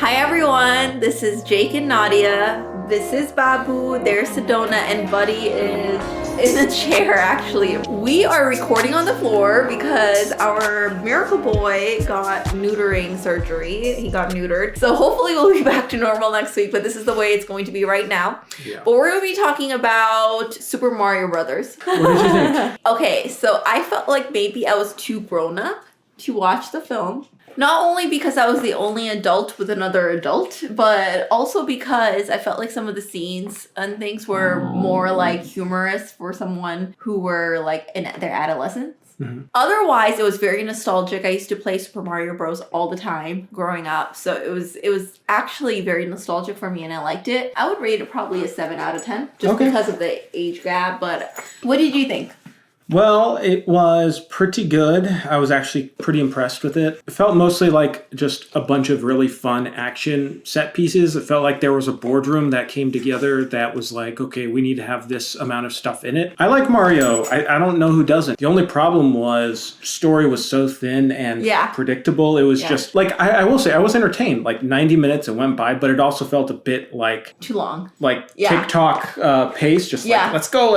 Hi everyone, this is Jake and Nadia. This is Babu, there's Sedona, and Buddy is in the chair actually. We are recording on the floor because our miracle boy got neutering surgery. He got neutered. So hopefully we'll be back to normal next week, but this is the way it's going to be right now. Yeah. But we're going to be talking about Super Mario Brothers. What did you think? Okay, so I felt like maybe I was too grown up to watch the film. Not only because I was the only adult with another adult, but also because I felt like some of the scenes and things were more like humorous for someone who were like in their adolescence. Mm-hmm. Otherwise, it was very nostalgic. I used to play Super Mario Bros. All the time growing up. So it was actually very nostalgic for me and I liked it. I would rate it probably a 7 out of 10 just because of the age gap. But what did you think? Well, it was pretty good. I was actually pretty impressed with it. It felt mostly like just a bunch of really fun action set pieces. It felt like there was a boardroom that came together that was like, okay, we need to have this amount of stuff in it. I like Mario. I don't know who doesn't. The only problem was story was so thin and predictable. It was just like, I will say I was entertained. Like 90 minutes it went by, but it also felt a bit like too long. Like TikTok pace, just like let's go,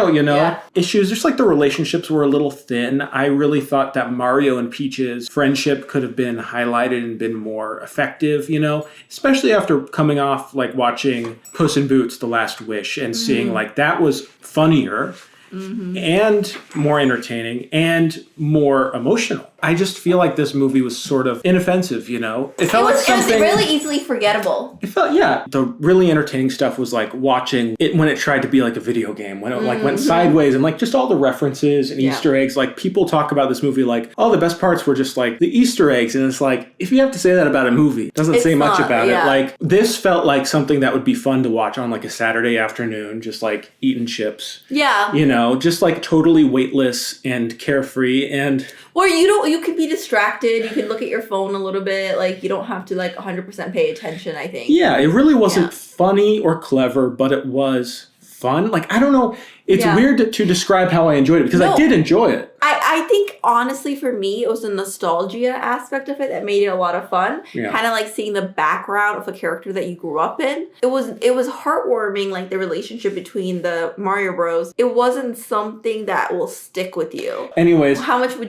you know? Yeah. Issues, just like the relationships were a little thin. I really thought that Mario and Peach's friendship could have been highlighted and been more effective, you know, especially after coming off like watching Puss in Boots: The Last Wish and seeing like that was funnier and more entertaining and more emotional. I just feel like this movie was sort of inoffensive, you know? It was really easily forgettable. It felt, the really entertaining stuff was like watching it when it tried to be like a video game, when it like went sideways and like just all the references and Easter eggs. Like people talk about this movie like, oh, the best parts were just like the Easter eggs. And it's like, if you have to say that about a movie, it doesn't say much about it. Like this felt like something that would be fun to watch on like a Saturday afternoon, just like eating chips. Yeah. You know, just like totally weightless and carefree and... Or you could be distracted. You can look at your phone a little bit. Like, you don't have to, like, 100% pay attention, I think. Yeah, it really wasn't funny or clever, but it was fun. Like, I don't know. It's weird to describe how I enjoyed it, because I did enjoy it. I think, honestly, for me, it was the nostalgia aspect of it that made it a lot of fun. Yeah. Kind of like seeing the background of a character that you grew up in. It was heartwarming, like, the relationship between the Mario Bros. It wasn't something that will stick with you. Anyways.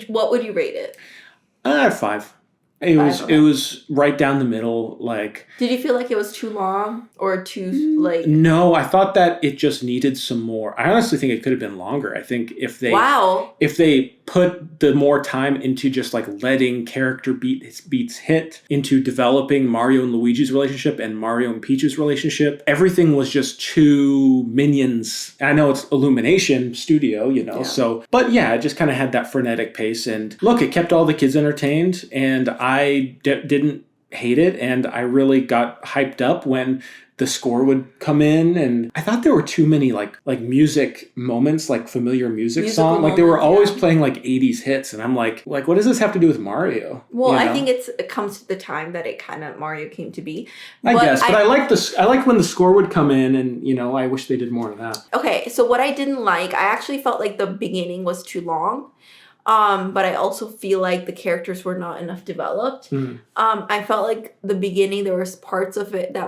What would you rate it? 5. It was right down the middle, like... Did you feel like it was too long or too, like... No, I thought that it just needed some more. I honestly think it could have been longer. I think if they put the more time into just, like, letting character beats hit, into developing Mario and Luigi's relationship and Mario and Peach's relationship, everything was just too Minions. I know it's Illumination Studio, you know, so... But, it just kind of had that frenetic pace. And, look, it kept all the kids entertained, and I didn't hate it, and I really got hyped up when the score would come in, and I thought there were too many like music moments, like familiar music songs. Like they were always playing like 80s hits, and I'm like what does this have to do with Mario? Well, I think it comes to the time that it kind of Mario came to be. I guess, but I like this. I like when the score would come in, and you know, I wish they did more of that. Okay, so what I didn't like, I actually felt like the beginning was too long. But I also feel like the characters were not enough developed. I felt like the beginning, there was parts of it that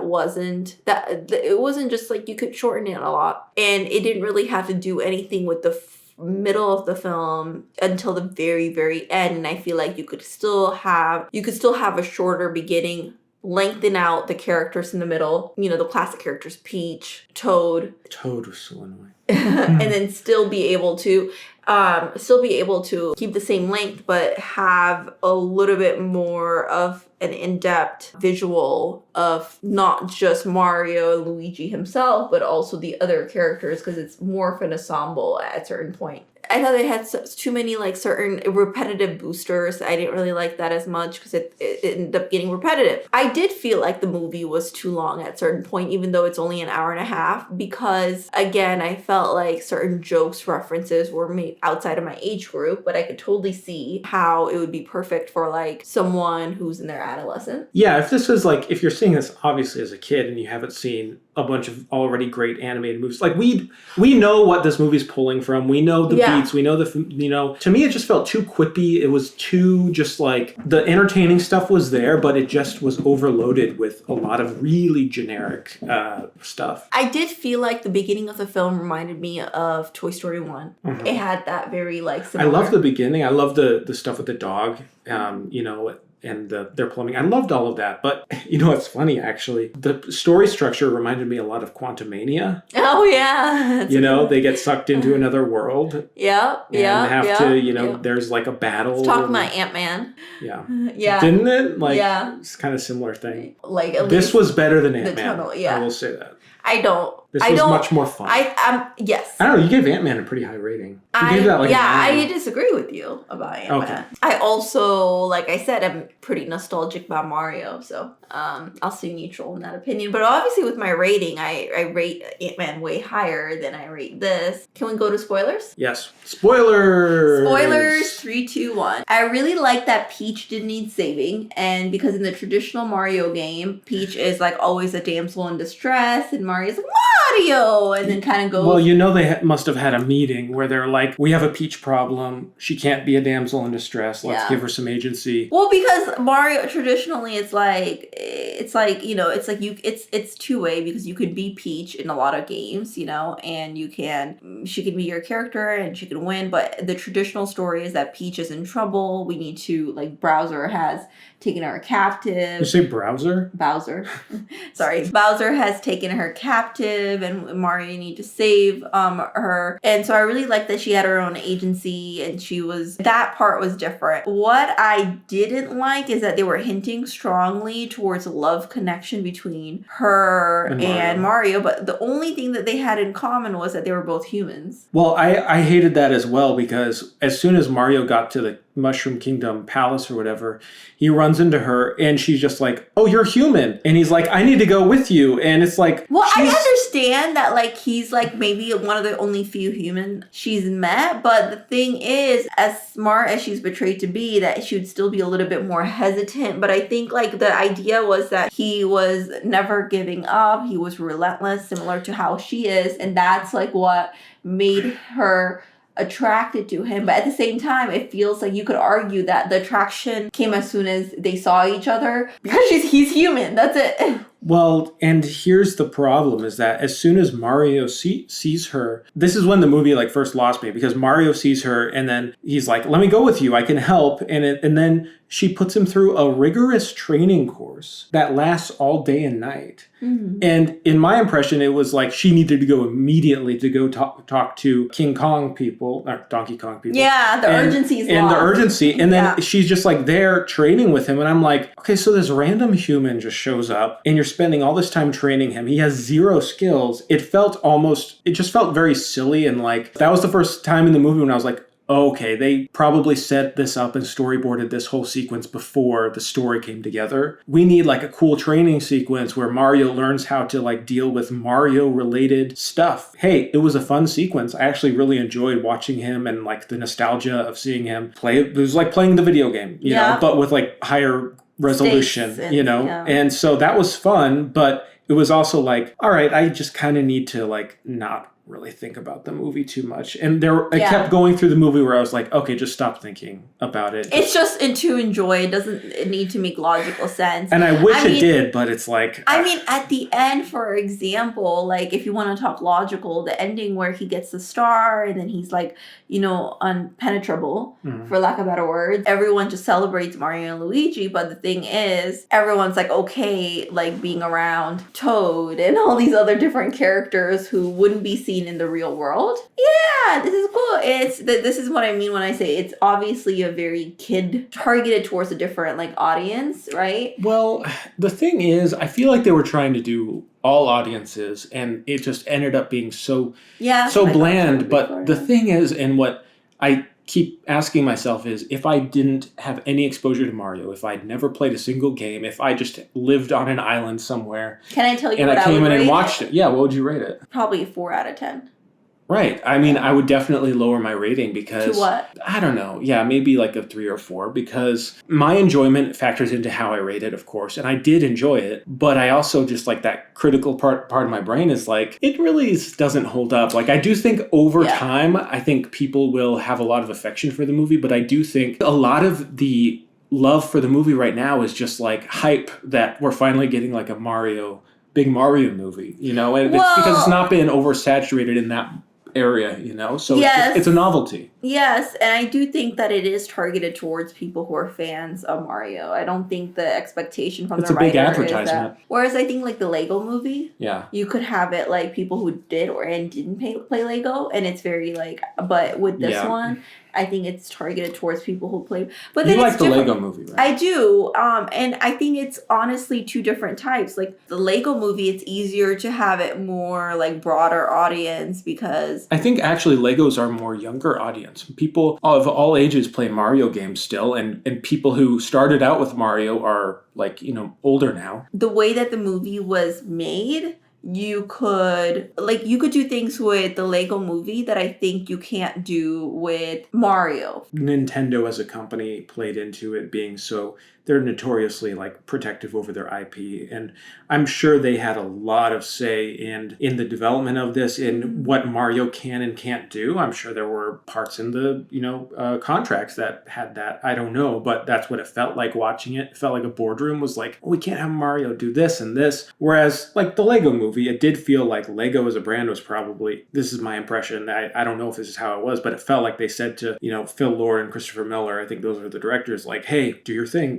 it wasn't just like you could shorten it a lot. And it didn't really have to do anything with the middle of the film until the very, very end. And I feel like you could still have a shorter beginning, lengthen out the characters in the middle. You know, the classic characters, Peach, Toad. Toad was so annoying. And then still be able to keep the same length, but have a little bit more of an in-depth visual of not just Mario and Luigi himself, but also the other characters, because it's more of an ensemble at a certain point. I thought they had too many like certain repetitive boosters. I didn't really like that as much because it ended up getting repetitive. I did feel like the movie was too long at a certain point, even though it's only an hour and a half, because again, I felt like certain jokes, references were made outside of my age group, but I could totally see how it would be perfect for like someone who's in their adolescence. Yeah, if this was like, if you're seeing this obviously as a kid and you haven't seen a bunch of already great animated movies, like we know what this movie's pulling from. We know the beats. We know to me it just felt too quippy. It was too just like the entertaining stuff was there, but it just was overloaded with a lot of really generic stuff. I did feel like the beginning of the film reminded me of Toy Story 1. Mm-hmm. It had that very like similar. I love the beginning. I love the stuff with the dog. And their plumbing. I loved all of that. But, it's funny, actually. The story structure reminded me a lot of Quantumania. Oh, yeah. They get sucked into another world. Yeah, and have to, there's like a battle. It's talking about Ant-Man. Yeah. Yeah. Didn't it? It's kind of similar thing. Like this was better than Ant-Man. Yeah. I will say that. I don't. This was much more fun. Yes. I don't know. You gave Ant-Man a pretty high rating. You gave that I disagree with you about Ant-Man. Okay. I also, like I said, I'm pretty nostalgic about Mario, so I'll stay neutral in that opinion. But obviously, with my rating, I rate Ant-Man way higher than I rate this. Can we go to spoilers? Yes. Spoilers. Spoilers. 3, 2, 1. I really like that Peach didn't need saving, and because in the traditional Mario game, Peach is like always a damsel in distress, and Mario's like, Mario! And then kind of goes... Well, they must have had a meeting where they're like, we have a Peach problem. She can't be a damsel in distress. Let's give her some agency. Well, because Mario, traditionally, it's two-way because you could be Peach in a lot of games, and she can be your character and she can win. But the traditional story is that Peach is in trouble. We need to, Bowser has taken her captive. You say Browser? Bowser. Sorry. Bowser has taken her captive and Mario need to save her. And so I really like that she had her own agency and that part was different. What I didn't like is that they were hinting strongly towards a love connection between her and Mario. But the only thing that they had in common was that they were both humans. Well, I hated that as well because as soon as Mario got to the Mushroom Kingdom Palace or whatever, he runs into her and she's just like, oh, you're human. And he's like, I need to go with you. And it's like... Well, I understand that he's maybe one of the only few human she's met. But the thing is, as smart as she's portrayed to be, that she would still be a little bit more hesitant. But I think the idea was that he was never giving up. He was relentless, similar to how she is. And that's what made her attracted to him. But at the same time, it feels like you could argue that the attraction came as soon as they saw each other because he's human. That's it. Well, and here's the problem is that as soon as Mario sees her, this is when the movie first lost me because Mario sees her and then he's like, let me go with you. I can help. And then she puts him through a rigorous training course that lasts all day and night. Mm-hmm. And in my impression, it was like she needed to go immediately to go talk to King Kong people, or Donkey Kong people. Yeah, the urgency is lost. And the urgency. And then she's just there training with him. And I'm like, okay, so this random human just shows up and you're spending all this time training him. He has zero skills. It just felt very silly. And that was the first time in the movie when I was like, okay, they probably set this up and storyboarded this whole sequence before the story came together. We need a cool training sequence where Mario learns how to deal with Mario related stuff. Hey, it was a fun sequence. I actually really enjoyed watching him and the nostalgia of seeing him play. It was like playing the video game, you know, but with higher resolution, and so that was fun, but it was also all right, I just kind of need to not really think about the movie too much. And I kept going through the movie where I was like, okay, just stop thinking about it. It's just to enjoy. It doesn't need to make logical sense. And I wish it did, but it's I mean, at the end, for example, if you want to talk logical, the ending where he gets the star and then he's unpenetrable, for lack of better words. Everyone just celebrates Mario and Luigi, but the thing is, everyone's okay, being around Toad and all these other different characters who wouldn't be seen in the real world. Yeah, this is cool. This is what I mean when I say it's obviously a very kid targeted towards a different audience, right? Well, the thing is, I feel like they were trying to do all audiences and it just ended up being so bland. But the thing is, and what I keep asking myself is, if I didn't have any exposure to Mario, if I'd never played a single game, if I just lived on an island somewhere. Can I tell you and what I came in and watched it? Yeah, what would you rate it? Probably a 4 out of 10. Right. I mean, I would definitely lower my rating because... To what? I don't know. Yeah, maybe like a 3 or 4 because my enjoyment factors into how I rate it, of course. And I did enjoy it. But I also just like that critical part of my brain is like, it really doesn't hold up. Like, I do think over time, I think people will have a lot of affection for the movie. But I do think a lot of the love for the movie right now is just like hype that we're finally getting like a big Mario movie, you know? And it's because it's not been oversaturated in that area, you know? So it's a novelty. Yes, and I do think that it is targeted towards people who are fans of Mario. I don't think the expectation from the writer big advertisement. is that. Whereas I think like the Lego movie, you could have it like people who did and didn't play Lego, and it's very like. But with this one, I think it's targeted towards people who play. But then you like the Lego movie, right? I do, and I think it's honestly two different types. Like the Lego movie, it's easier to have it more like broader audience because I think actually Legos are more younger audience. People of all ages play Mario games still, and people who started out with Mario are like, you know, older now. The way that the movie was made, you could do things with the Lego movie that I think you can't do with Mario. Nintendo as a company played into it being so, they're notoriously like protective over their IP, and I'm sure they had a lot of say in the development of this, in what Mario can and can't do. I'm sure there were parts in the contracts that had that. I don't know, but that's what it felt like watching it. It felt like a boardroom was like, oh, we can't have Mario do this and this. Whereas like the Lego movie, it did feel like Lego as a brand was probably, this is my impression, I don't know if this is how it was, but it felt like they said to Phil Lord and Christopher Miller, I think those are the directors, like, hey, do your thing,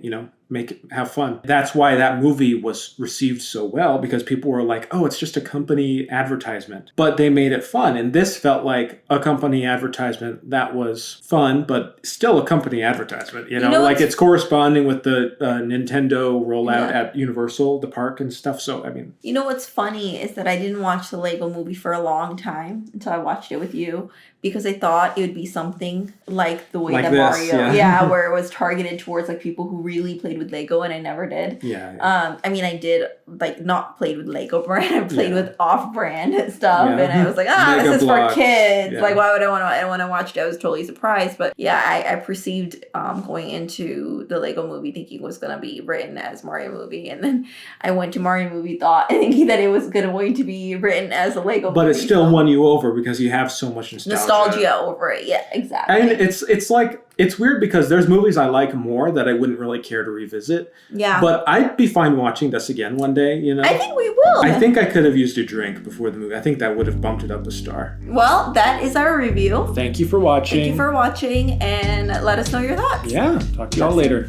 have fun. That's why that movie was received so well, because people were like, oh, it's just a company advertisement. But they made it fun. And this felt like a company advertisement that was fun, but still a company advertisement. Like it's corresponding with the Nintendo rollout at Universal, the park and stuff. So, I mean. You know what's funny is that I didn't watch the Lego movie for a long time until I watched it with you, because I thought it would be something like the way like that this, Mario, where it was targeted towards like people who really played with Lego, and I never did. I mean, I did like not played with Lego brand. I played with off-brand stuff, and I was like, this is for kids. Like, why would I want to? And when I watched it, I was totally surprised. But I perceived going into the Lego movie thinking it was gonna be written as Mario movie, and then I went to Mario movie thinking that it was going to be written as a Lego movie. But it still won you over because you have so much nostalgia over it. Yeah, exactly. And it's like, it's weird because there's movies I like more that I wouldn't really care to revisit. Yeah. But I'd be fine watching this again one day, I think we will. I think I could have used a drink before the movie. I think that would have bumped it up a star. Well, that is our review. Thank you for watching. And let us know your thoughts. Yeah. Talk to y'all later.